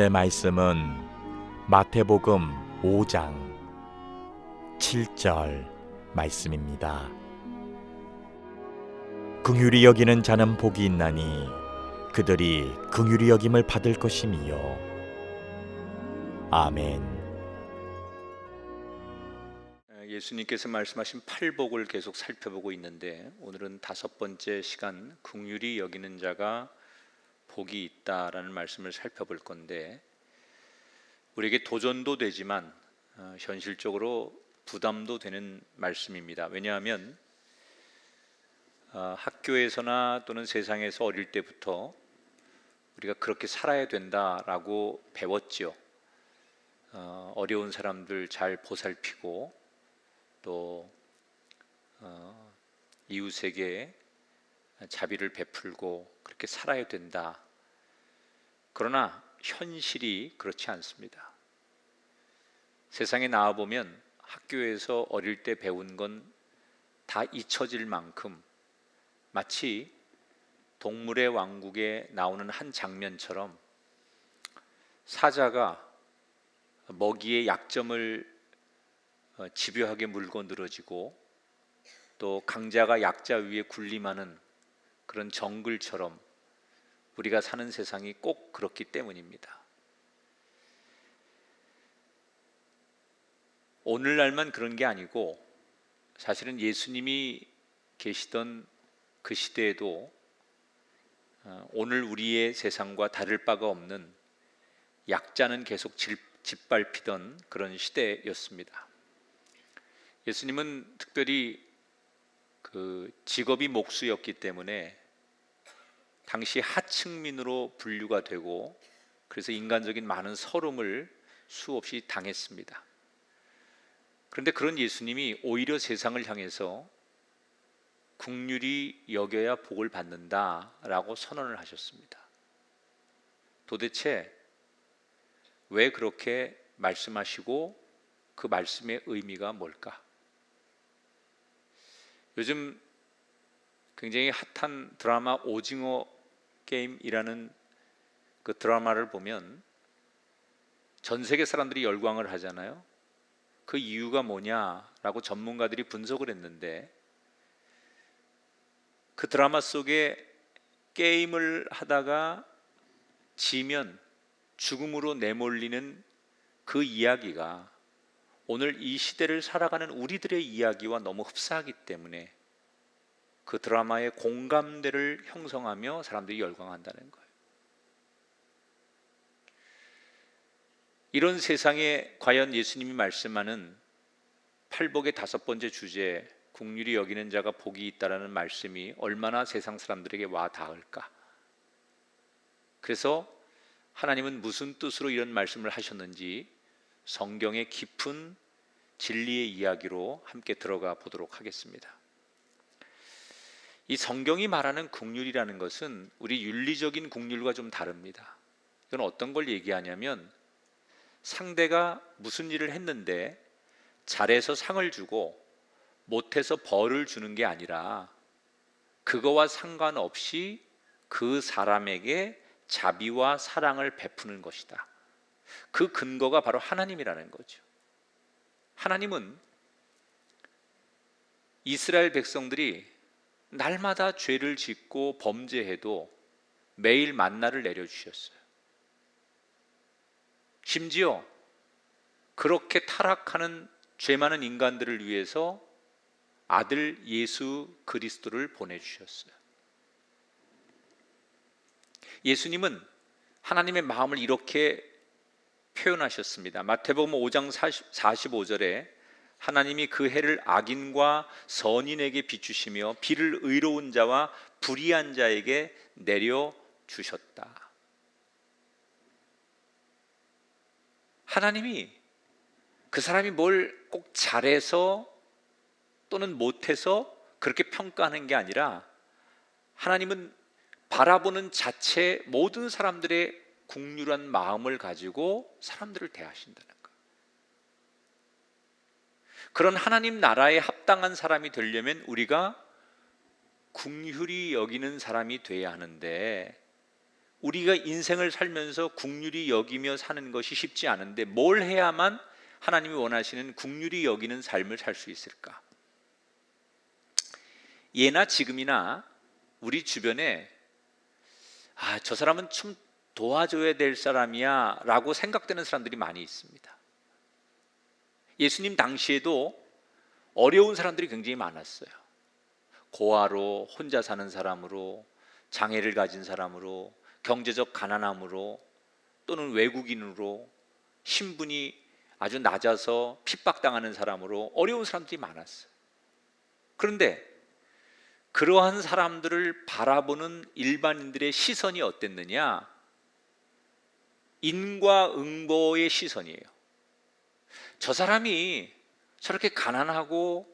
오늘의 말씀은 마태복음 5장 7절 말씀입니다. 긍휼히 여기는 자는 복이 있나니 그들이 긍휼히 여김을 받을 것임이요. 아멘. 예수님께서 말씀하신 팔복을 계속 살펴보고 있는데, 오늘은 5번째 시간, 긍휼히 여기는 자가 복이 있다라는 말씀을 살펴볼 건데, 우리에게 도전도 되지만 현실적으로 부담도 되는 말씀입니다. 왜냐하면 학교에서나 또는 세상에서 어릴 때부터 우리가 그렇게 살아야 된다라고 배웠죠. 어려운 사람들 잘 보살피고 또 이웃에게 자비를 베풀고 그렇게 살아야 된다. 그러나 현실이 그렇지 않습니다. 세상에 나와보면 학교에서 어릴 때 배운 건 다 잊혀질 만큼 마치 동물의 왕국에 나오는 한 장면처럼 사자가 먹이의 약점을 집요하게 물고 늘어지고 또 강자가 약자 위에 군림하는 그런 정글처럼 우리가 사는 세상이 꼭 그렇기 때문입니다. 오늘날만 그런 게 아니고 사실은 예수님이 계시던 그 시대에도 오늘 우리의 세상과 다를 바가 없는 약자는 계속 짓밟히던 그런 시대였습니다. 예수님은 특별히 그 직업이 목수였기 때문에 당시 하층민으로 분류가 되고, 그래서 인간적인 많은 서름을 수없이 당했습니다. 그런데 그런 예수님이 오히려 세상을 향해서 긍휼히 여겨야 복을 받는다라고 선언을 하셨습니다. 도대체 왜 그렇게 말씀하시고 그 말씀의 의미가 뭘까? 요즘 굉장히 핫한 드라마 오징어 게임이라는 그 드라마를 보면 전 세계 사람들이 열광을 하잖아요. 그 이유가 뭐냐라고 전문가들이 분석을 했는데, 그 드라마 속에 게임을 하다가 지면 죽음으로 내몰리는 그 이야기가 오늘 이 시대를 살아가는 우리들의 이야기와 너무 흡사하기 때문에 그 드라마의 공감대를 형성하며 사람들이 열광한다는 거예요. 이런 세상에 과연 예수님이 말씀하는 팔복의 5번째 주제, 긍휼히 여기는 자가 복이 있다라는 말씀이 얼마나 세상 사람들에게 와 닿을까? 그래서 하나님은 무슨 뜻으로 이런 말씀을 하셨는지 성경의 깊은 진리의 이야기로 함께 들어가 보도록 하겠습니다. 이 성경이 말하는 긍휼이라는 것은 우리 윤리적인 긍휼과 좀 다릅니다. 이건 어떤 걸 얘기하냐면, 상대가 무슨 일을 했는데 잘해서 상을 주고 못해서 벌을 주는 게 아니라 그거와 상관없이 그 사람에게 자비와 사랑을 베푸는 것이다. 그 근거가 바로 하나님이라는 거죠. 하나님은 이스라엘 백성들이 날마다 죄를 짓고 범죄해도 매일 만나를 내려주셨어요. 심지어 그렇게 타락하는 죄 많은 인간들을 위해서 아들 예수 그리스도를 보내주셨어요. 예수님은 하나님의 마음을 이렇게 표현하셨습니다. 마태복음 5장 45절에 하나님이 그 해를 악인과 선인에게 비추시며 비를 의로운 자와 불의한 자에게 내려주셨다. 하나님이 그 사람이 뭘 꼭 잘해서 또는 못해서 그렇게 평가하는 게 아니라, 하나님은 바라보는 자체 모든 사람들의 긍휼한 마음을 가지고 사람들을 대하신다는 거예요. 그런 하나님 나라에 합당한 사람이 되려면 우리가 긍휼히 여기는 사람이 돼야 하는데, 우리가 인생을 살면서 긍휼히 여기며 사는 것이 쉽지 않은데 뭘 해야만 하나님이 원하시는 긍휼히 여기는 삶을 살 수 있을까? 예나 지금이나 우리 주변에 저 사람은 좀 도와줘야 될 사람이야 라고 생각되는 사람들이 많이 있습니다. 예수님 당시에도 어려운 사람들이 굉장히 많았어요. 고아로, 혼자 사는 사람으로, 장애를 가진 사람으로, 경제적 가난함으로, 또는 외국인으로, 신분이 아주 낮아서 핍박당하는 사람으로 어려운 사람들이 많았어요. 그런데 그러한 사람들을 바라보는 일반인들의 시선이 어땠느냐? 인과응보의 시선이에요. 저 사람이 저렇게 가난하고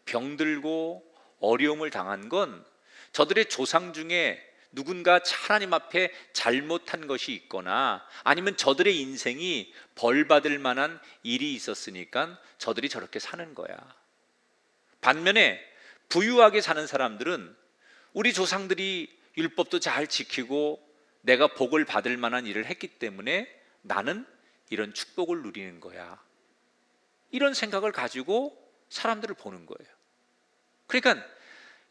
병들고 어려움을 당한 건 저들의 조상 중에 누군가 하나님 앞에 잘못한 것이 있거나 아니면 저들의 인생이 벌받을 만한 일이 있었으니까 저들이 저렇게 사는 거야. 반면에 부유하게 사는 사람들은 우리 조상들이 율법도 잘 지키고 내가 복을 받을 만한 일을 했기 때문에 나는 이런 축복을 누리는 거야. 이런 생각을 가지고 사람들을 보는 거예요. 그러니까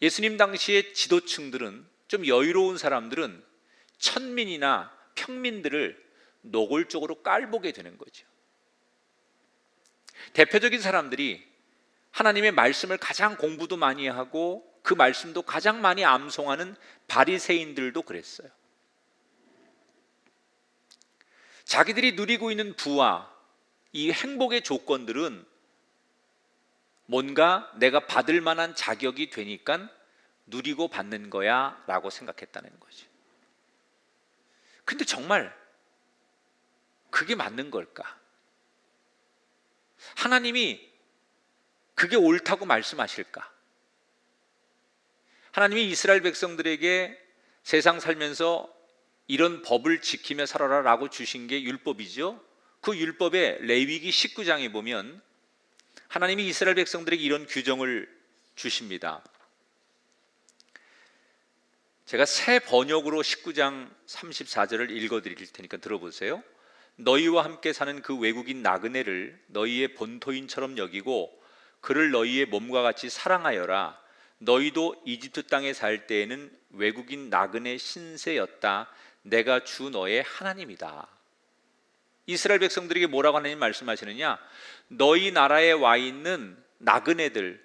예수님 당시의 지도층들은, 좀 여유로운 사람들은 천민이나 평민들을 노골적으로 깔보게 되는 거죠. 대표적인 사람들이 하나님의 말씀을 가장 공부도 많이 하고 그 말씀도 가장 많이 암송하는 바리새인들도 그랬어요. 자기들이 누리고 있는 부와 이 행복의 조건들은 뭔가 내가 받을 만한 자격이 되니까 누리고 받는 거야 라고 생각했다는 거죠. 근데 정말 그게 맞는 걸까? 하나님이 그게 옳다고 말씀하실까? 하나님이 이스라엘 백성들에게 세상 살면서 이런 법을 지키며 살아라 라고 주신 게 율법이죠. 그 율법의 레위기 19장에 보면 하나님이 이스라엘 백성들에게 이런 규정을 주십니다. 제가 새 번역으로 19장 34절을 읽어드릴 테니까 들어보세요. 너희와 함께 사는 그 외국인 나그네를 너희의 본토인처럼 여기고 그를 너희의 몸과 같이 사랑하여라. 너희도 이집트 땅에 살 때에는 외국인 나그네 신세였다. 내가 주 너의 하나님이다. 이스라엘 백성들에게 뭐라고 하나님 말씀하시느냐? 너희 나라에 와 있는 나그네들,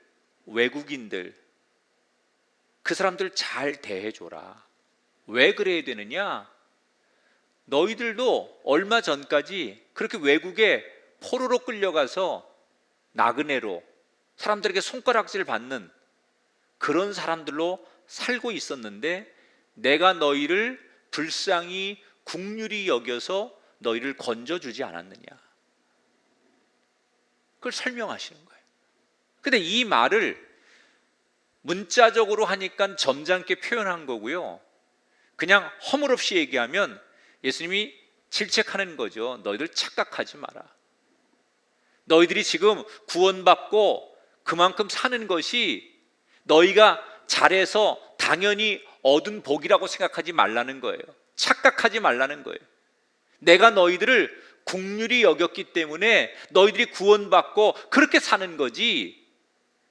외국인들, 그 사람들 잘 대해줘라. 왜 그래야 되느냐? 너희들도 얼마 전까지 그렇게 외국에 포로로 끌려가서 나그네로 사람들에게 손가락질 받는 그런 사람들로 살고 있었는데 내가 너희를 불쌍히 긍휼히 여겨서 너희를 건져주지 않았느냐. 그걸 설명하시는 거예요. 근데 이 말을 문자적으로 하니까 점잖게 표현한 거고요. 그냥 허물없이 얘기하면 예수님이 질책하는 거죠. 너희들 착각하지 마라. 너희들이 지금 구원받고 그만큼 사는 것이 너희가 잘해서 당연히 얻은 복이라고 생각하지 말라는 거예요. 착각하지 말라는 거예요. 내가 너희들을 긍휼히 여겼기 때문에 너희들이 구원받고 그렇게 사는 거지,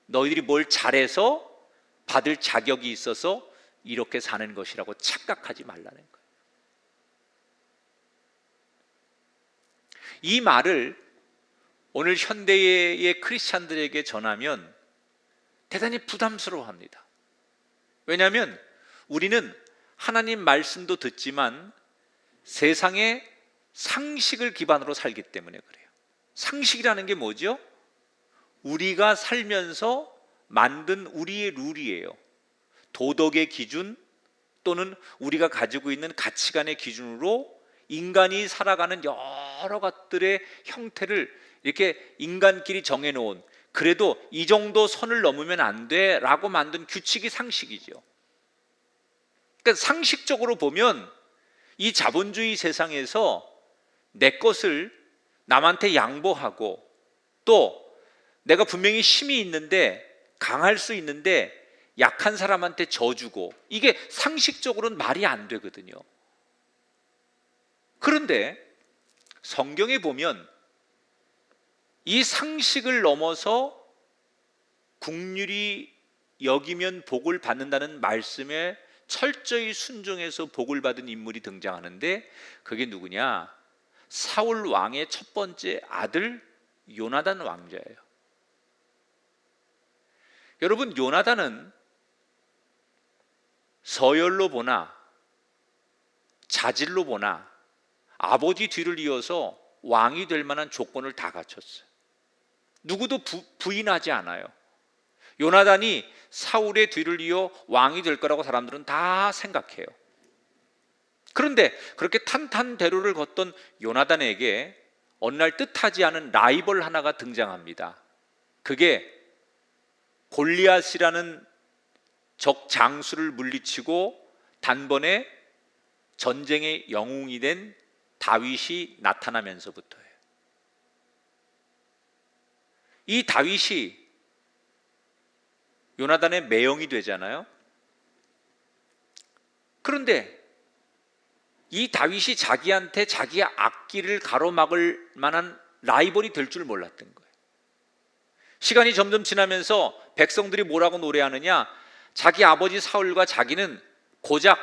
너희들이 뭘 잘해서 받을 자격이 있어서 이렇게 사는 것이라고 착각하지 말라는 거예요. 이 말을 오늘 현대의 크리스찬들에게 전하면 대단히 부담스러워합니다. 왜냐하면 우리는 하나님 말씀도 듣지만 세상의 상식을 기반으로 살기 때문에 그래요. 상식이라는 게 뭐죠? 우리가 살면서 만든 우리의 룰이에요. 도덕의 기준 또는 우리가 가지고 있는 가치관의 기준으로 인간이 살아가는 여러 것들의 형태를 이렇게 인간끼리 정해놓은, 그래도 이 정도 선을 넘으면 안 돼 라고 만든 규칙이 상식이죠. 그러니까 상식적으로 보면 이 자본주의 세상에서 내 것을 남한테 양보하고 또 내가 분명히 힘이 있는데 강할 수 있는데 약한 사람한테 져주고, 이게 상식적으로는 말이 안 되거든요. 그런데 성경에 보면 이 상식을 넘어서 국률이 여기면 복을 받는다는 말씀에 철저히 순종해서 복을 받은 인물이 등장하는데, 그게 누구냐? 사울 왕의 첫 번째 아들 요나단 왕자예요. 여러분, 요나단은 서열로 보나 자질로 보나 아버지 뒤를 이어서 왕이 될 만한 조건을 다 갖췄어요. 누구도 부인하지 않아요. 요나단이 사울의 뒤를 이어 왕이 될 거라고 사람들은 다 생각해요. 그런데 그렇게 탄탄대로를 걷던 요나단에게 어느 날 뜻하지 않은 라이벌 하나가 등장합니다. 그게 골리앗이라는 적 장수를 물리치고 단번에 전쟁의 영웅이 된 다윗이 나타나면서부터예요. 이 다윗이 요나단의 매형이 되잖아요. 그런데 이 다윗이 자기한테 자기의 앞길을 가로막을 만한 라이벌이 될 줄 몰랐던 거예요. 시간이 점점 지나면서 백성들이 뭐라고 노래하느냐? 자기 아버지 사울과 자기는 고작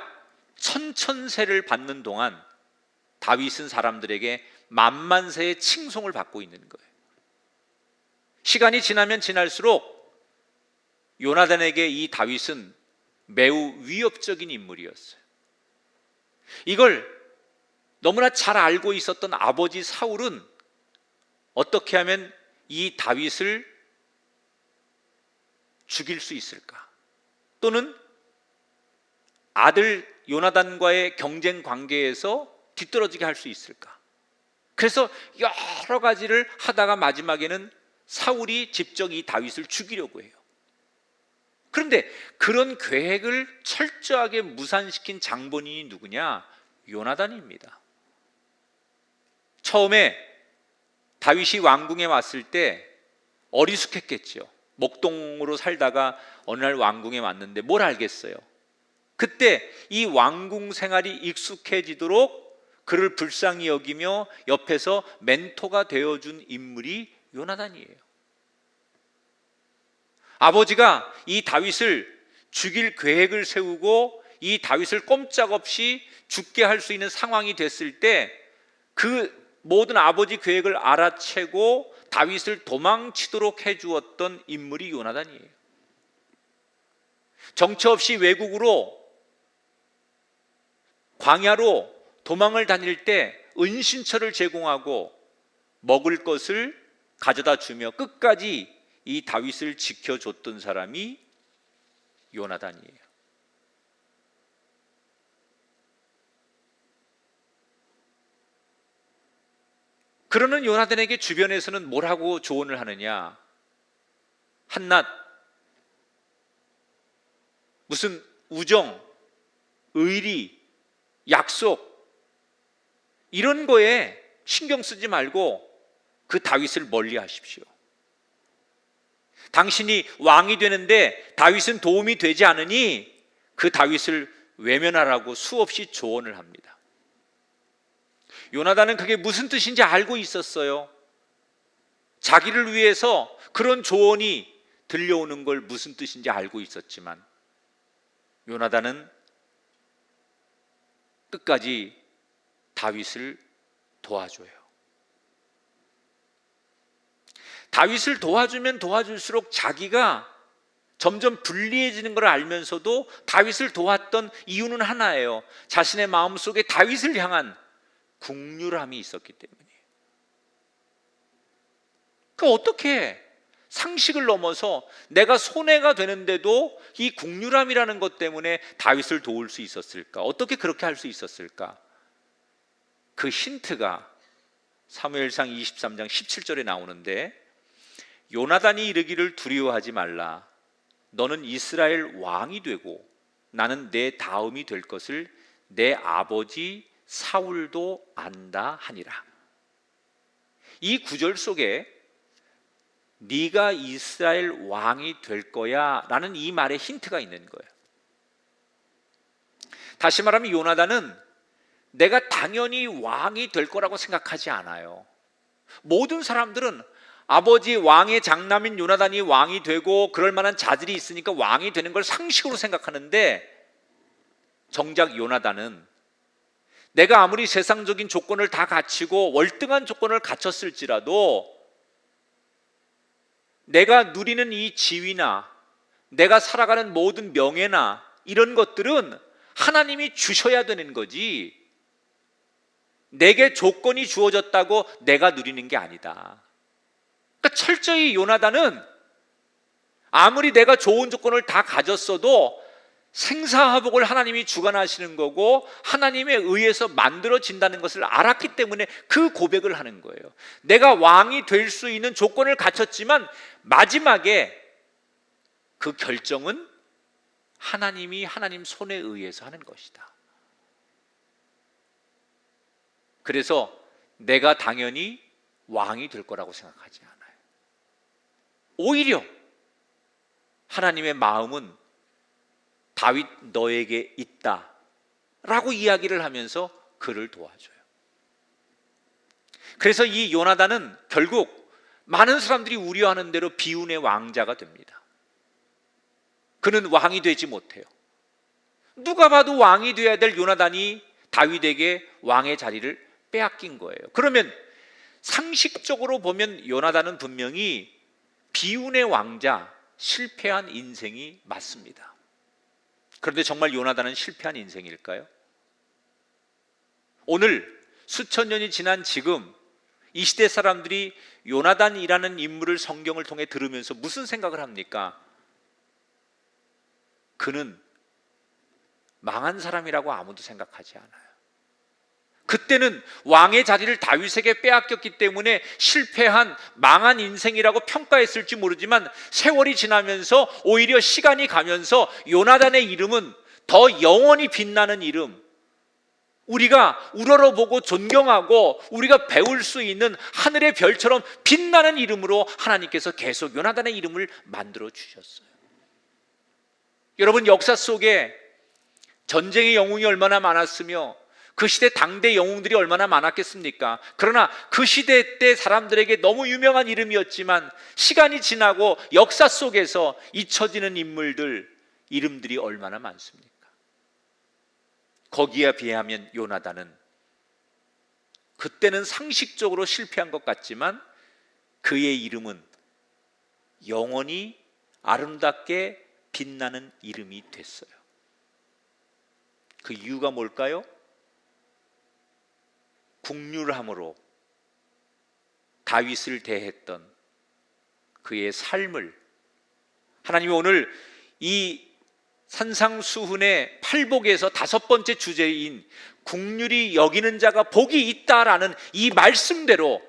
천천세를 받는 동안 다윗은 사람들에게 만만세의 칭송을 받고 있는 거예요. 시간이 지나면 지날수록 요나단에게 이 다윗은 매우 위협적인 인물이었어요. 이걸 너무나 잘 알고 있었던 아버지 사울은 어떻게 하면 이 다윗을 죽일 수 있을까? 또는 아들 요나단과의 경쟁 관계에서 뒤떨어지게 할 수 있을까? 그래서 여러 가지를 하다가 마지막에는 사울이 직접 이 다윗을 죽이려고 해요. 그런데 그런 계획을 철저하게 무산시킨 장본인이 누구냐? 요나단입니다. 처음에 다윗이 왕궁에 왔을 때 어리숙했겠죠. 목동으로 살다가 어느 날 왕궁에 왔는데 뭘 알겠어요. 그때 이 왕궁 생활이 익숙해지도록 그를 불쌍히 여기며 옆에서 멘토가 되어준 인물이 요나단이에요. 아버지가 이 다윗을 죽일 계획을 세우고 이 다윗을 꼼짝없이 죽게 할 수 있는 상황이 됐을 때 그 모든 아버지 계획을 알아채고 다윗을 도망치도록 해주었던 인물이 요나단이에요. 정처 없이 외국으로 광야로 도망을 다닐 때 은신처를 제공하고 먹을 것을 가져다 주며 끝까지 이 다윗을 지켜줬던 사람이 요나단이에요. 그러는 요나단에게 주변에서는 뭐라고 조언을 하느냐? 한낱 무슨 우정, 의리, 약속 이런 거에 신경 쓰지 말고 그 다윗을 멀리 하십시오. 당신이 왕이 되는데 다윗은 도움이 되지 않으니 그 다윗을 외면하라고 수없이 조언을 합니다. 요나단은 그게 무슨 뜻인지 알고 있었어요. 자기를 위해서 그런 조언이 들려오는 걸 무슨 뜻인지 알고 있었지만 요나단은 끝까지 다윗을 도와줘요. 다윗을 도와주면 도와줄수록 자기가 점점 불리해지는 걸 알면서도 다윗을 도왔던 이유는 하나예요. 자신의 마음속에 다윗을 향한 국률함이 있었기 때문이에요. 그 어떻게 상식을 넘어서 내가 손해가 되는데도 이 국률함이라는 것 때문에 다윗을 도울 수 있었을까? 어떻게 그렇게 할 수 있었을까? 그 힌트가 사무엘상 23장 17절에 나오는데 요나단이 이르기를 두려워하지 말라. 너는 이스라엘 왕이 되고 나는 내 다음이 될 것을 내 아버지 사울도 안다 하니라. 이 구절 속에 네가 이스라엘 왕이 될 거야 라는 이 말에 힌트가 있는 거예요. 다시 말하면 요나단은 내가 당연히 왕이 될 거라고 생각하지 않아요. 모든 사람들은 아버지 왕의 장남인 요나단이 왕이 되고 그럴 만한 자질이 있으니까 왕이 되는 걸 상식으로 생각하는데, 정작 요나단은 내가 아무리 세상적인 조건을 다 갖추고 월등한 조건을 갖췄을지라도 내가 누리는 이 지위나 내가 살아가는 모든 명예나 이런 것들은 하나님이 주셔야 되는 거지, 내게 조건이 주어졌다고 내가 누리는 게 아니다. 그러니까 철저히 요나단은 아무리 내가 좋은 조건을 다 가졌어도 생사화복을 하나님이 주관하시는 거고 하나님에 의해서 만들어진다는 것을 알았기 때문에 그 고백을 하는 거예요. 내가 왕이 될 수 있는 조건을 갖췄지만 마지막에 그 결정은 하나님 손에 의해서 하는 것이다. 그래서 내가 당연히 왕이 될 거라고 생각하지 않아요. 오히려 하나님의 마음은 다윗 너에게 있다 라고 이야기를 하면서 그를 도와줘요. 그래서 이 요나단은 결국 많은 사람들이 우려하는 대로 비운의 왕자가 됩니다. 그는 왕이 되지 못해요. 누가 봐도 왕이 되어야 될 요나단이 다윗에게 왕의 자리를 빼앗긴 거예요. 그러면 상식적으로 보면 요나단은 분명히 비운의 왕자, 실패한 인생이 맞습니다. 그런데 정말 요나단은 실패한 인생일까요? 오늘 수천 년이 지난 지금 이 시대 사람들이 요나단이라는 인물을 성경을 통해 들으면서 무슨 생각을 합니까? 그는 망한 사람이라고 아무도 생각하지 않아요. 그때는 왕의 자리를 다윗에게 빼앗겼기 때문에 실패한 망한 인생이라고 평가했을지 모르지만 세월이 지나면서 오히려 시간이 가면서 요나단의 이름은 더 영원히 빛나는 이름, 우리가 우러러보고 존경하고 우리가 배울 수 있는 하늘의 별처럼 빛나는 이름으로 하나님께서 계속 요나단의 이름을 만들어 주셨어요. 여러분, 역사 속에 전쟁의 영웅이 얼마나 많았으며 그 시대 당대 영웅들이 얼마나 많았겠습니까? 그러나 그 시대 때 사람들에게 너무 유명한 이름이었지만 시간이 지나고 역사 속에서 잊혀지는 인물들 이름들이 얼마나 많습니까? 거기에 비하면 요나단은 그때는 상식적으로 실패한 것 같지만 그의 이름은 영원히 아름답게 빛나는 이름이 됐어요. 그 이유가 뭘까요? 국률함으로 다윗을 대했던 그의 삶을 하나님이 오늘 이 산상수훈의 팔복에서 다섯 번째 주제인 국률이 여기는 자가 복이 있다라는 이 말씀대로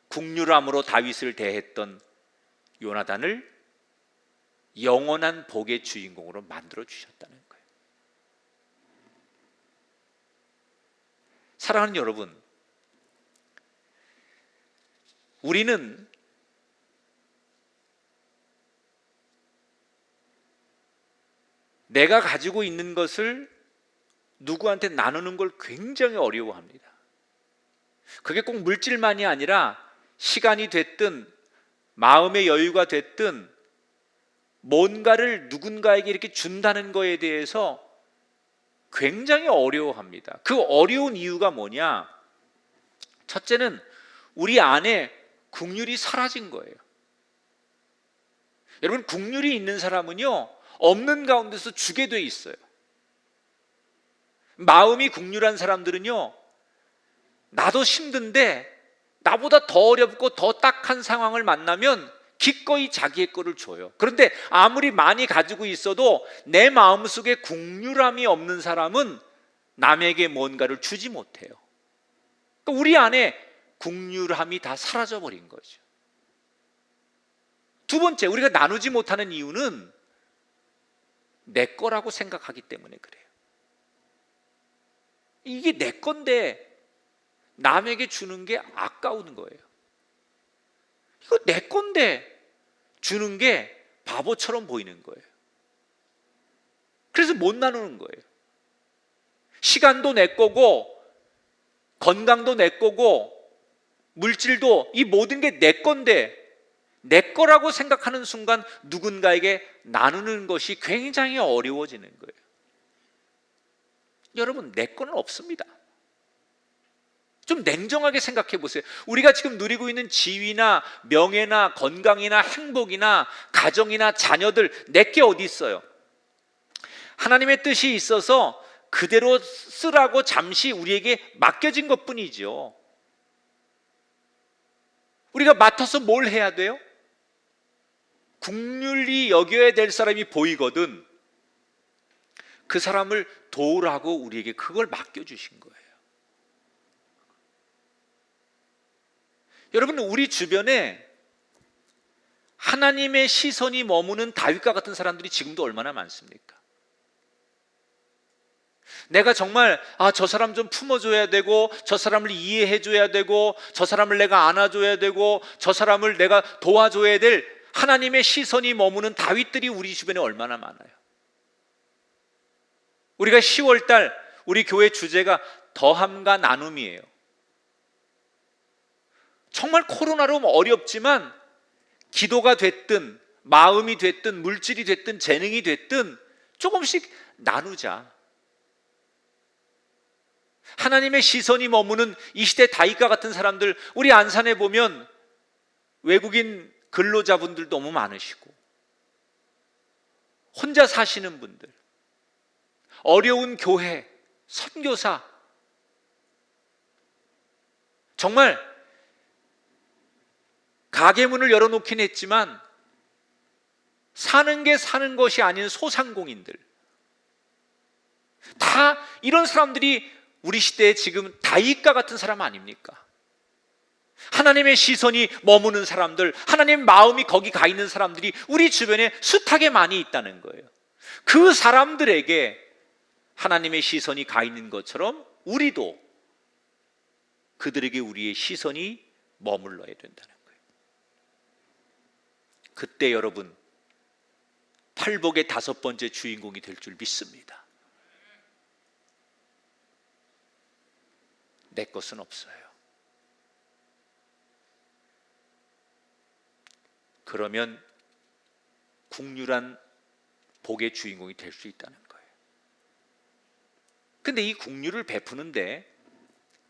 국률함으로 다윗을 대했던 요나단을 영원한 복의 주인공으로 만들어 주셨다는 거예요. 사랑하는 여러분, 우리는 내가 가지고 있는 것을 누구한테 나누는 걸 굉장히 어려워합니다. 그게 꼭 물질만이 아니라 시간이 됐든 마음의 여유가 됐든 뭔가를 누군가에게 이렇게 준다는 거에 대해서 굉장히 어려워합니다. 그 어려운 이유가 뭐냐? 첫째는 우리 안에 국률이 사라진 거예요. 여러분, 국률이 있는 사람은요, 없는 가운데서 주게 돼 있어요. 마음이 국률한 사람들은요, 나도 힘든데 나보다 더 어렵고 더 딱한 상황을 만나면 기꺼이 자기의 거를 줘요. 그런데 아무리 많이 가지고 있어도 내 마음속에 국률함이 없는 사람은 남에게 뭔가를 주지 못해요. 그러니까 우리 안에 국률함이 다 사라져버린 거죠. 두 번째, 우리가 나누지 못하는 이유는 내 거라고 생각하기 때문에 그래요. 이게 내 건데 남에게 주는 게 아까운 거예요. 이거 내 건데 주는 게 바보처럼 보이는 거예요. 그래서 못 나누는 거예요. 시간도 내 거고 건강도 내 거고 물질도 이 모든 게 내 건데 내 거라고 생각하는 순간 누군가에게 나누는 것이 굉장히 어려워지는 거예요. 여러분, 내 거는 없습니다. 좀 냉정하게 생각해 보세요. 우리가 지금 누리고 있는 지위나 명예나 건강이나 행복이나 가정이나 자녀들, 내게 어디 있어요? 하나님의 뜻이 있어서 그대로 쓰라고 잠시 우리에게 맡겨진 것뿐이죠. 우리가 맡아서 뭘 해야 돼요? 긍휼히 여겨야 될 사람이 보이거든 그 사람을 도우라고 우리에게 그걸 맡겨주신 거예요. 여러분, 우리 주변에 하나님의 시선이 머무는 다윗과 같은 사람들이 지금도 얼마나 많습니까? 내가 정말 저 사람 좀 품어줘야 되고 저 사람을 이해해줘야 되고 저 사람을 내가 안아줘야 되고 저 사람을 내가 도와줘야 될 하나님의 시선이 머무는 다윗들이 우리 주변에 얼마나 많아요. 우리가 10월달 우리 교회 주제가 더함과 나눔이에요. 정말 코로나로 어렵지만 기도가 됐든 마음이 됐든 물질이 됐든 재능이 됐든 조금씩 나누자. 하나님의 시선이 머무는 이 시대 다윗과 같은 사람들, 우리 안산에 보면 외국인 근로자분들 너무 많으시고 혼자 사시는 분들, 어려운 교회, 선교사, 정말 가게 문을 열어놓긴 했지만 사는 게 사는 것이 아닌 소상공인들, 다 이런 사람들이 우리 시대에 지금 다윗과 같은 사람 아닙니까? 하나님의 시선이 머무는 사람들, 하나님의 마음이 거기 가 있는 사람들이 우리 주변에 숱하게 많이 있다는 거예요. 그 사람들에게 하나님의 시선이 가 있는 것처럼 우리도 그들에게 우리의 시선이 머물러야 된다는 거예요. 그때 여러분, 팔복의 5번째 주인공이 될 줄 믿습니다. 내 것은 없어요. 그러면 국률한 복의 주인공이 될 수 있다는 거예요. 근데 이 국률을 베푸는데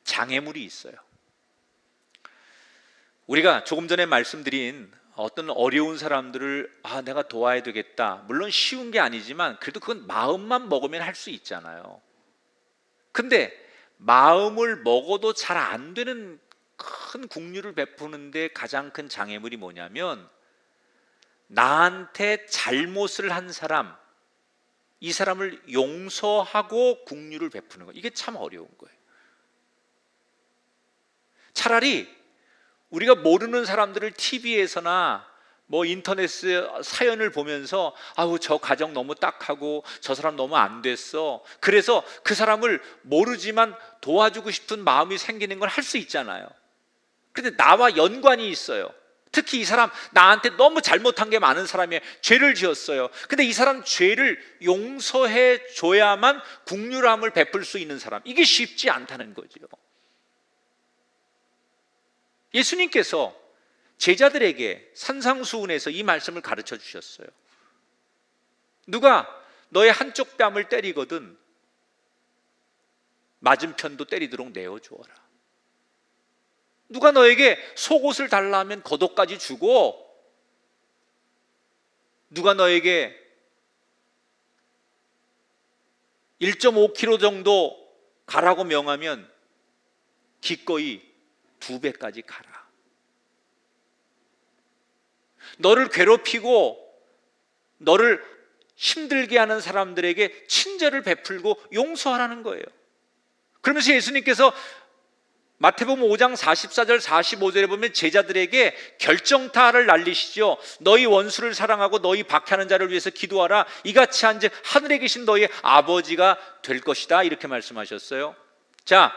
장애물이 있어요. 우리가 조금 전에 말씀드린 어떤 어려운 사람들을 내가 도와야 되겠다, 물론 쉬운 게 아니지만 그래도 그건 마음만 먹으면 할 수 있잖아요. 근데 마음을 먹어도 잘 안 되는 큰 국률을 베푸는데 가장 큰 장애물이 뭐냐면, 나한테 잘못을 한 사람, 이 사람을 용서하고 국률을 베푸는 거, 이게 참 어려운 거예요. 차라리 우리가 모르는 사람들을 TV에서나 인터넷 사연을 보면서 저 가정 너무 딱하고 저 사람 너무 안 됐어, 그래서 그 사람을 모르지만 도와주고 싶은 마음이 생기는 걸 할 수 있잖아요. 근데 나와 연관이 있어요. 특히 이 사람 나한테 너무 잘못한 게 많은 사람이에요. 죄를 지었어요. 근데 이 사람 죄를 용서해 줘야만 국률함을 베풀 수 있는 사람, 이게 쉽지 않다는 거죠. 예수님께서 제자들에게 산상수훈에서 이 말씀을 가르쳐 주셨어요. 누가 너의 한쪽 뺨을 때리거든 맞은편도 때리도록 내어주어라. 누가 너에게 속옷을 달라 하면 겉옷까지 주고, 누가 너에게 1.5km 정도 가라고 명하면 기꺼이 2배까지 가라. 너를 괴롭히고 너를 힘들게 하는 사람들에게 친절을 베풀고 용서하라는 거예요. 그러면서 예수님께서 마태복음 5장 44절 45절에 보면 제자들에게 결정타를 날리시죠. 너희 원수를 사랑하고 너희 박해하는 자를 위해서 기도하라. 이같이 한즉 하늘에 계신 너희 아버지가 될 것이다, 이렇게 말씀하셨어요. 자,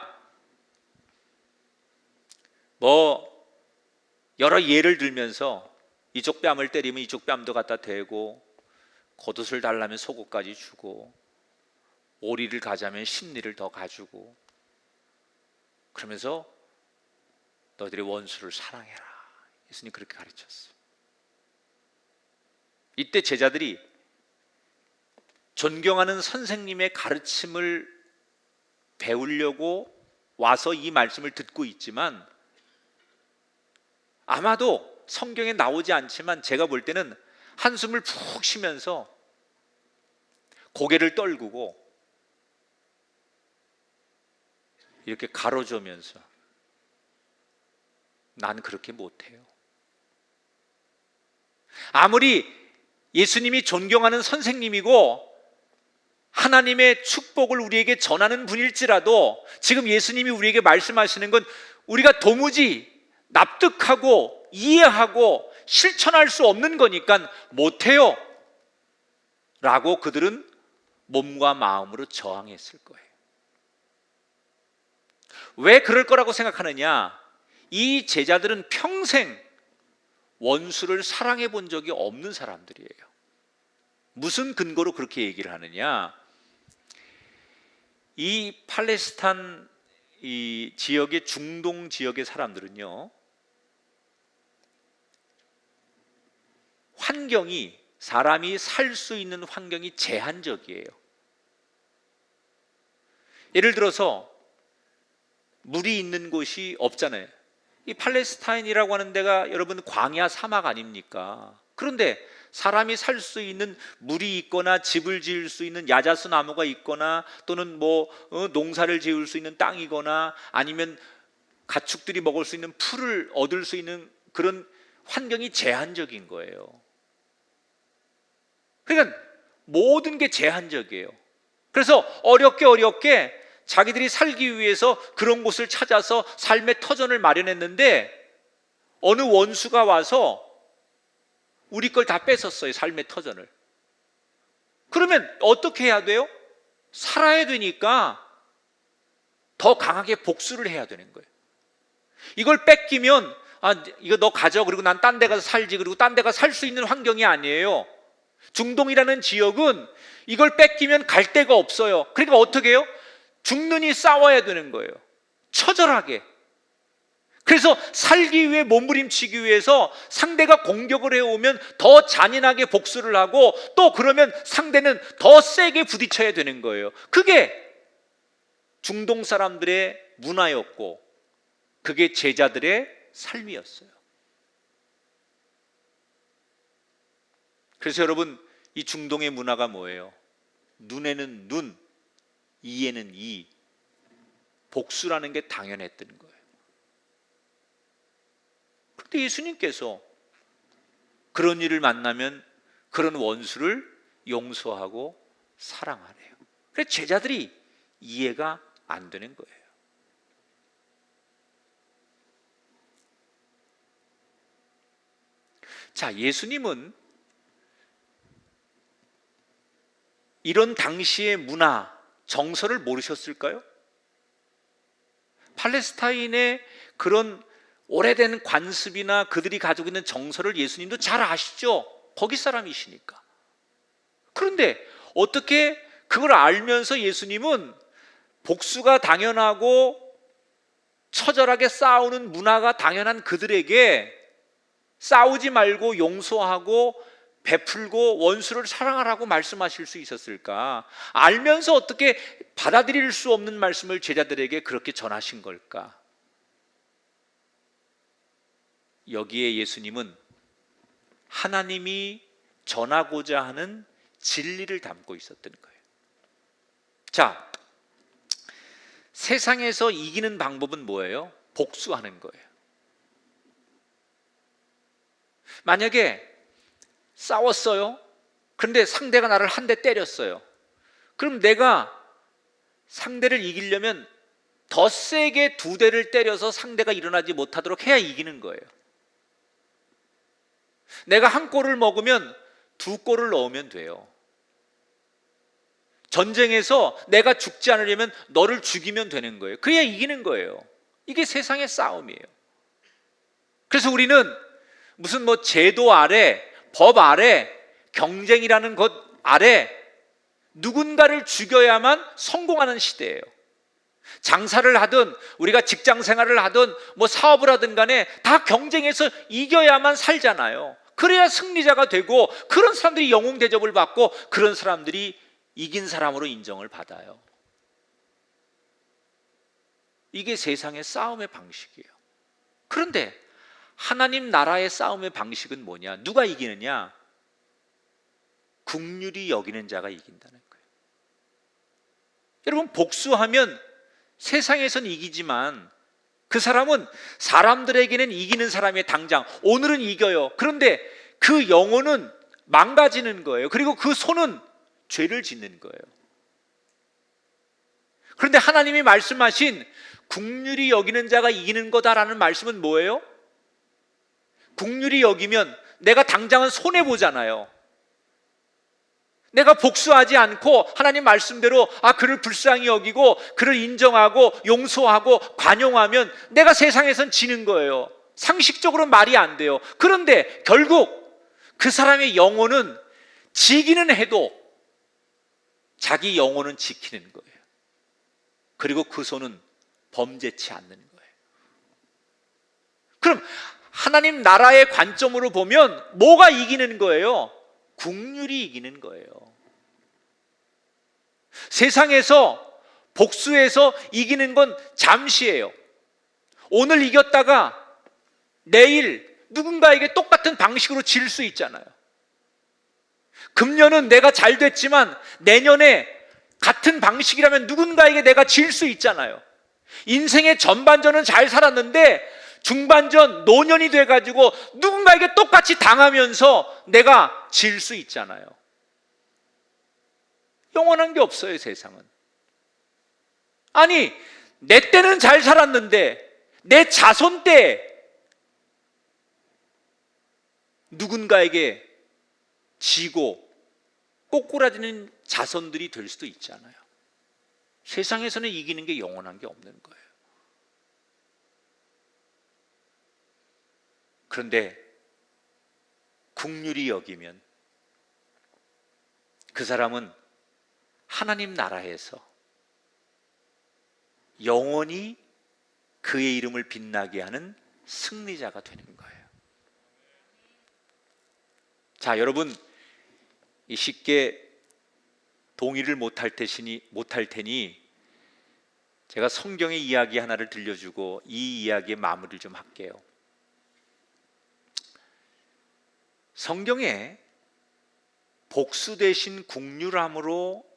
여러 예를 들면서 이쪽 뺨을 때리면 이쪽 뺨도 갖다 대고, 겉옷을 달라면 속옷까지 주고, 오리를 가자면 10리를 더 가주고, 그러면서 너희들의 원수를 사랑해라. 예수님 그렇게 가르쳤어요. 이때 제자들이 존경하는 선생님의 가르침을 배우려고 와서 이 말씀을 듣고 있지만, 아마도 성경에 나오지 않지만 제가 볼 때는 한숨을 푹 쉬면서 고개를 떨구고 이렇게 가로저면서 난 그렇게 못해요. 아무리 예수님이 존경하는 선생님이고 하나님의 축복을 우리에게 전하는 분일지라도 지금 예수님이 우리에게 말씀하시는 건 우리가 도무지 납득하고 이해하고 실천할 수 없는 거니까 못해요 라고 그들은 몸과 마음으로 저항했을 거예요. 왜 그럴 거라고 생각하느냐? 이 제자들은 평생 원수를 사랑해 본 적이 없는 사람들이에요. 무슨 근거로 그렇게 얘기를 하느냐? 이 팔레스타인 이 지역의 중동 지역의 사람들은요, 환경이, 사람이 살 수 있는 환경이 제한적이에요. 예를 들어서 물이 있는 곳이 없잖아요. 이 팔레스타인이라고 하는 데가 여러분 광야 사막 아닙니까? 그런데 사람이 살 수 있는 물이 있거나 집을 지을 수 있는 야자수 나무가 있거나 또는 농사를 지을 수 있는 땅이거나 아니면 가축들이 먹을 수 있는 풀을 얻을 수 있는 그런 환경이 제한적인 거예요. 그러니까 모든 게 제한적이에요. 그래서 어렵게 자기들이 살기 위해서 그런 곳을 찾아서 삶의 터전을 마련했는데 어느 원수가 와서 우리 걸 다 뺏었어요, 삶의 터전을. 그러면 어떻게 해야 돼요? 살아야 되니까 더 강하게 복수를 해야 되는 거예요. 이걸 뺏기면 이거 너 가져, 그리고 난 딴 데 가서 살지, 그리고 딴 데 가서 살 수 있는 환경이 아니에요. 중동이라는 지역은 이걸 뺏기면 갈 데가 없어요. 그러니까 어떻게 해요? 죽느니 싸워야 되는 거예요. 처절하게. 그래서 살기 위해 몸부림치기 위해서 상대가 공격을 해오면 더 잔인하게 복수를 하고 또 그러면 상대는 더 세게 부딪혀야 되는 거예요. 그게 중동 사람들의 문화였고 그게 제자들의 삶이었어요. 그래서 여러분, 이 중동의 문화가 뭐예요? 눈에는 눈, 이에는 이, 복수라는 게 당연했던 거예요. 그런데 예수님께서 그런 일을 만나면 그런 원수를 용서하고 사랑하래요. 그래서 제자들이 이해가 안 되는 거예요. 자, 예수님은 이런 당시의 문화, 정서를 모르셨을까요? 팔레스타인의 그런 오래된 관습이나 그들이 가지고 있는 정서를 예수님도 잘 아시죠? 거기 사람이시니까. 그런데 어떻게 그걸 알면서 예수님은 복수가 당연하고 처절하게 싸우는 문화가 당연한 그들에게 싸우지 말고 용서하고 베풀고 원수를 사랑하라고 말씀하실 수 있었을까? 알면서 어떻게 받아들일 수 없는 말씀을 제자들에게 그렇게 전하신 걸까? 여기에 예수님은 하나님이 전하고자 하는 진리를 담고 있었던 거예요. 자, 세상에서 이기는 방법은 뭐예요? 복수하는 거예요. 만약에 싸웠어요. 그런데 상대가 나를 한 대 때렸어요. 그럼 내가 상대를 이기려면 더 세게 두 대를 때려서 상대가 일어나지 못하도록 해야 이기는 거예요. 내가 한 골을 먹으면 두 골을 넣으면 돼요. 전쟁에서 내가 죽지 않으려면 너를 죽이면 되는 거예요. 그래야 이기는 거예요. 이게 세상의 싸움이에요. 그래서 우리는 무슨 제도 아래, 법 아래, 경쟁이라는 것 아래 누군가를 죽여야만 성공하는 시대예요. 장사를 하든 우리가 직장 생활을 하든 뭐 사업을 하든 간에 다 경쟁해서 이겨야만 살잖아요. 그래야 승리자가 되고 그런 사람들이 영웅 대접을 받고 그런 사람들이 이긴 사람으로 인정을 받아요. 이게 세상의 싸움의 방식이에요. 그런데 하나님 나라의 싸움의 방식은 뭐냐? 누가 이기느냐? 긍휼히 여기는 자가 이긴다는 거예요. 여러분, 복수하면 세상에선 이기지만 그 사람은 사람들에게는 이기는 사람의 당장 오늘은 이겨요. 그런데 그 영혼은 망가지는 거예요. 그리고 그 손은 죄를 짓는 거예요. 그런데 하나님이 말씀하신 긍휼히 여기는 자가 이기는 거다라는 말씀은 뭐예요? 긍휼히 여기면 내가 당장은 손해보잖아요. 내가 복수하지 않고 하나님 말씀대로 그를 불쌍히 여기고 그를 인정하고 용서하고 관용하면 내가 세상에선 지는 거예요. 상식적으로 말이 안 돼요. 그런데 결국 그 사람의 영혼은 지기는 해도 자기 영혼은 지키는 거예요. 그리고 그 손은 범죄치 않는 거예요. 그럼 하나님 나라의 관점으로 보면 뭐가 이기는 거예요? 긍휼이 이기는 거예요. 세상에서 복수해서 이기는 건 잠시예요. 오늘 이겼다가 내일 누군가에게 똑같은 방식으로 질 수 있잖아요. 금년은 내가 잘 됐지만 내년에 같은 방식이라면 누군가에게 내가 질 수 있잖아요. 인생의 전반전은 잘 살았는데 중반전 노년이 돼가지고 누군가에게 똑같이 당하면서 내가 질 수 있잖아요. 영원한 게 없어요, 세상은. 아니, 내 때는 잘 살았는데 내 자손 때 누군가에게 지고 꼬꾸라지는 자손들이 될 수도 있잖아요. 세상에서는 이기는 게 영원한 게 없는 거예요. 그런데 긍휼히 여기면 그 사람은 하나님 나라에서 영원히 그의 이름을 빛나게 하는 승리자가 되는 거예요. 자, 여러분, 쉽게 동의를 못할 테니 제가 성경의 이야기 하나를 들려주고 이 이야기의 마무리를 좀 할게요. 성경에 복수 대신 긍휼함으로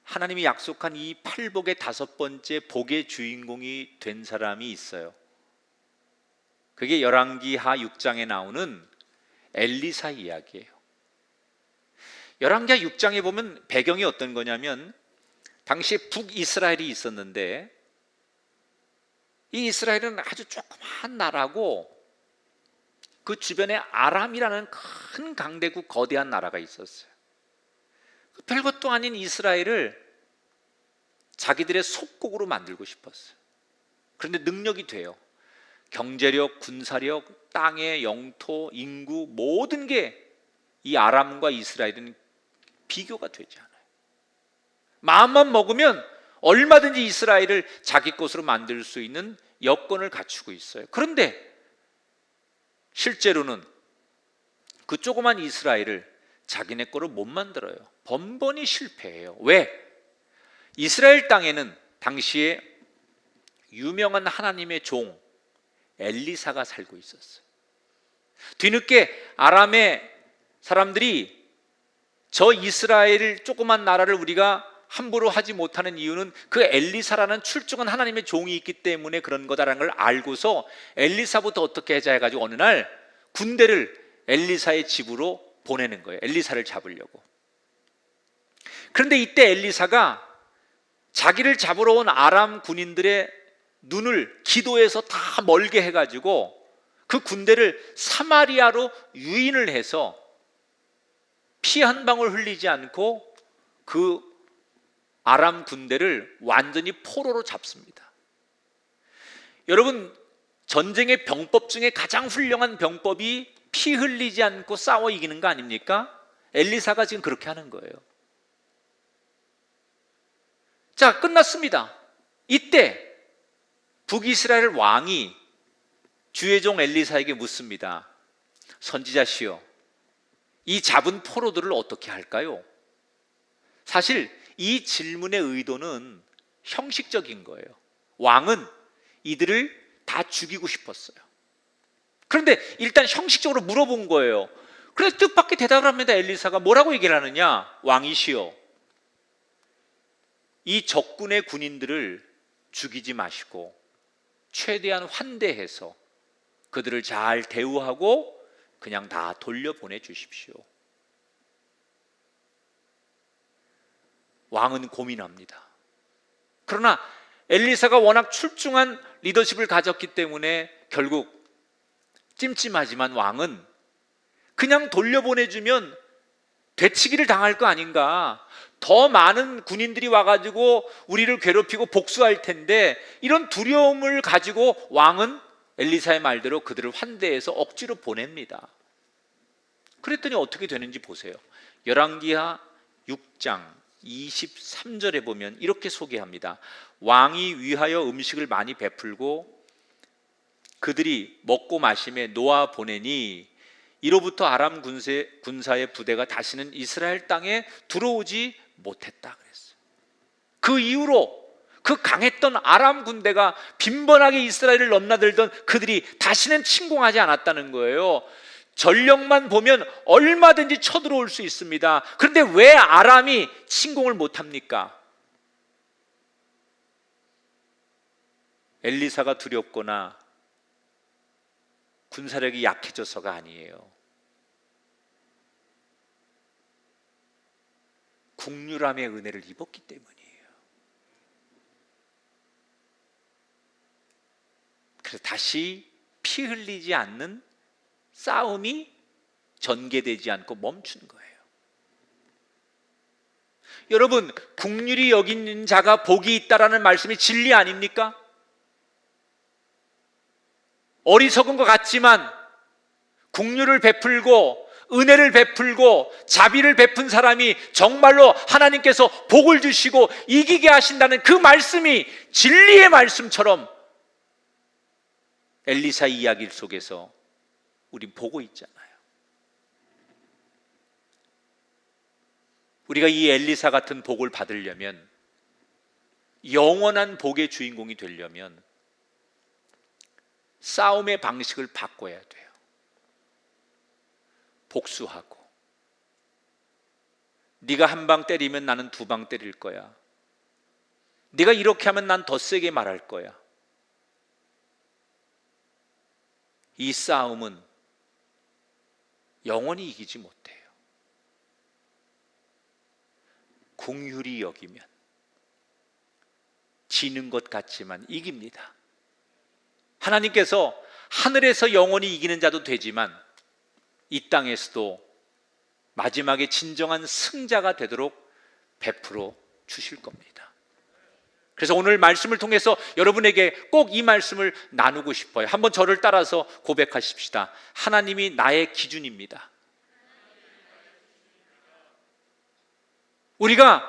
하나님이 약속한 이 팔복의 5번째 복의 주인공이 된 사람이 있어요. 그게 열왕기하 6장에 나오는 엘리사 이야기예요. 열왕기하 6장에 보면 배경이 어떤 거냐면 당시에 북이스라엘이 있었는데 이 이스라엘은 아주 조그마한 나라고 그 주변에 아람이라는 큰 강대국 거대한 나라가 있었어요. 별것도 아닌 이스라엘을 자기들의 속국으로 만들고 싶었어요. 그런데 능력이 돼요. 경제력, 군사력, 땅의 영토, 인구 모든 게 이 아람과 이스라엘은 비교가 되지 않아요. 마음만 먹으면 얼마든지 이스라엘을 자기 것으로 만들 수 있는 여건을 갖추고 있어요. 그런데 실제로는 그 조그만 이스라엘을 자기네 거로 못 만들어요. 번번이 실패해요. 왜? 이스라엘 땅에는 당시에 유명한 하나님의 종 엘리사가 살고 있었어요. 뒤늦게 아람의 사람들이 저 이스라엘 조그만 나라를 우리가 함부로 하지 못하는 이유는 그 엘리사라는 출중한 하나님의 종이 있기 때문에 그런 거다라는 걸 알고서 엘리사부터 어떻게 하자 해가지고 어느 날 군대를 엘리사의 집으로 보내는 거예요. 엘리사를 잡으려고. 그런데 이때 엘리사가 자기를 잡으러 온 아람 군인들의 눈을 기도해서 다 멀게 해가지고 그 군대를 사마리아로 유인을 해서 피 한 방울 흘리지 않고 그 아람 군대를 완전히 포로로 잡습니다. 여러분, 전쟁의 병법 중에 가장 훌륭한 병법이 피 흘리지 않고 싸워 이기는 거 아닙니까? 엘리사가 지금 그렇게 하는 거예요. 자, 끝났습니다. 이때 북이스라엘 왕이 주의 종 엘리사에게 묻습니다. 선지자시여, 이 잡은 포로들을 어떻게 할까요? 사실 이 질문의 의도는 형식적인 거예요. 왕은 이들을 다 죽이고 싶었어요. 그런데 일단 형식적으로 물어본 거예요. 그래서 뜻밖의 대답을 합니다. 엘리사가 뭐라고 얘기를 하느냐? 왕이시여, 이 적군의 군인들을 죽이지 마시고 최대한 환대해서 그들을 잘 대우하고 그냥 다 돌려보내 주십시오. 왕은 고민합니다. 그러나 엘리사가 워낙 출중한 리더십을 가졌기 때문에 결국 찜찜하지만 왕은 그냥 돌려보내주면 되치기를 당할 거 아닌가, 더 많은 군인들이 와가지고 우리를 괴롭히고 복수할 텐데, 이런 두려움을 가지고 왕은 엘리사의 말대로 그들을 환대해서 억지로 보냅니다. 그랬더니 어떻게 되는지 보세요. 열왕기하 6장 23절에 보면 이렇게 소개합니다. 왕이 위하여 음식을 많이 베풀고 그들이 먹고 마심에 놓아 보내니 이로부터 아람 군사의 부대가 다시는 이스라엘 땅에 들어오지 못했다 그랬어요. 그 이후로 그 강했던 아람 군대가 빈번하게 이스라엘을 넘나들던 그들이 다시는 침공하지 않았다는 거예요. 전력만 보면 얼마든지 쳐들어올 수 있습니다. 그런데 왜 아람이 침공을 못합니까? 엘리사가 두렵거나 군사력이 약해져서가 아니에요. 국률함의 은혜를 입었기 때문이에요. 그래서 다시 피 흘리지 않는 싸움이 전개되지 않고 멈춘 거예요. 여러분, 국률이 여기는 자가 복이 있다라는 말씀이 진리 아닙니까? 어리석은 것 같지만 국률을 베풀고 은혜를 베풀고 자비를 베푼 사람이 정말로 하나님께서 복을 주시고 이기게 하신다는 그 말씀이 진리의 말씀처럼 엘리사 이야기 속에서 우린 보고 있잖아요. 우리가 이 엘리사 같은 복을 받으려면, 영원한 복의 주인공이 되려면 싸움의 방식을 바꿔야 돼요. 복수하고, 네가 한 방 때리면 나는 두 방 때릴 거야, 네가 이렇게 하면 난 더 세게 말할 거야. 이 싸움은 영원히 이기지 못해요. 긍휼히 여기면 지는 것 같지만 이깁니다. 하나님께서 하늘에서 영원히 이기는 자도 되지만 이 땅에서도 마지막에 진정한 승자가 되도록 베풀어 주실 겁니다. 그래서 오늘 말씀을 통해서 여러분에게 꼭 이 말씀을 나누고 싶어요. 한번 저를 따라서 고백하십시다. 하나님이 나의 기준입니다. 우리가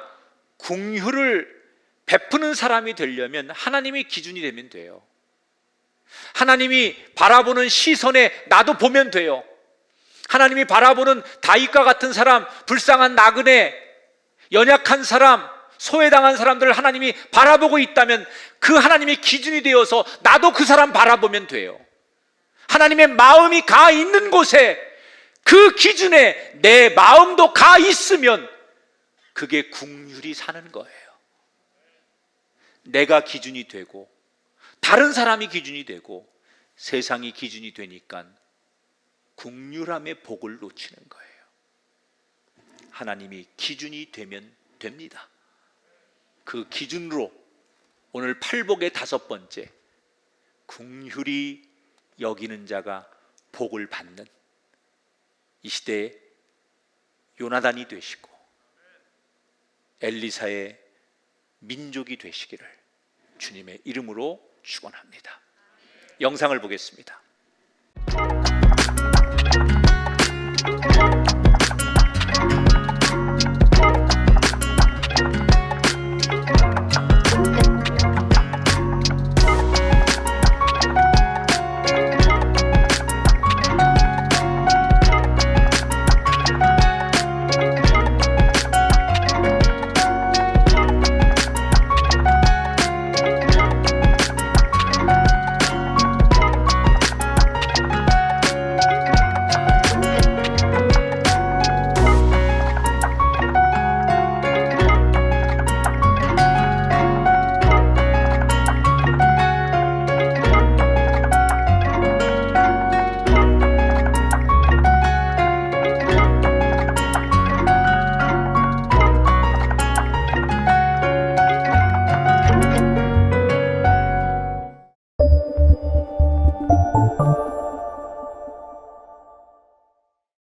긍휼을 베푸는 사람이 되려면 하나님이 기준이 되면 돼요. 하나님이 바라보는 시선에 나도 보면 돼요. 하나님이 바라보는 다윗과 같은 사람, 불쌍한 나그네, 연약한 사람, 소외당한 사람들을 하나님이 바라보고 있다면 그 하나님이 기준이 되어서 나도 그 사람 바라보면 돼요. 하나님의 마음이 가 있는 곳에 그 기준에 내 마음도 가 있으면 그게 긍휼히 사는 거예요. 내가 기준이 되고 다른 사람이 기준이 되고 세상이 기준이 되니까 긍휼함의 복을 놓치는 거예요. 하나님이 기준이 되면 됩니다. 그 기준으로 오늘 팔복의 5번째, 긍휼히 여기는 자가 복을 받는 이 시대의 요나단이 되시고 엘리사의 민족이 되시기를 주님의 이름으로 축원합니다. 영상을 보겠습니다.